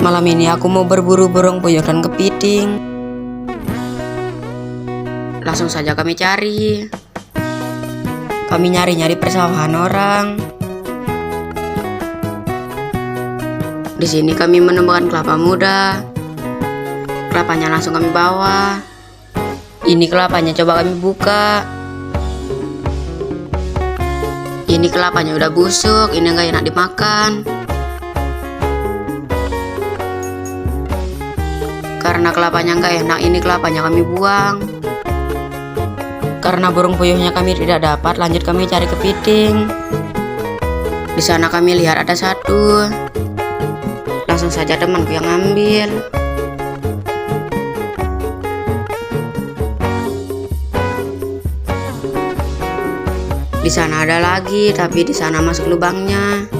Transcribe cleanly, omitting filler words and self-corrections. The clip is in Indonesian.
Malam ini aku mau berburu burung puyuh dan kepiting. Langsung saja kami cari. Kami nyari-nyari persawahan orang. Di sini kami menemukan kelapa muda. Kelapanya langsung kami bawa. Ini kelapanya coba kami buka. Ini kelapanya udah busuk, ini nggak enak dimakan. Karena kelapanya nggak enak, ini kelapanya kami buang. Karena burung puyuhnya kami tidak dapat, lanjut kami cari kepiting. Di sana kami lihat ada satu. Langsung saja temanku yang ambil. Di sana ada lagi, tapi di sana masuk lubangnya.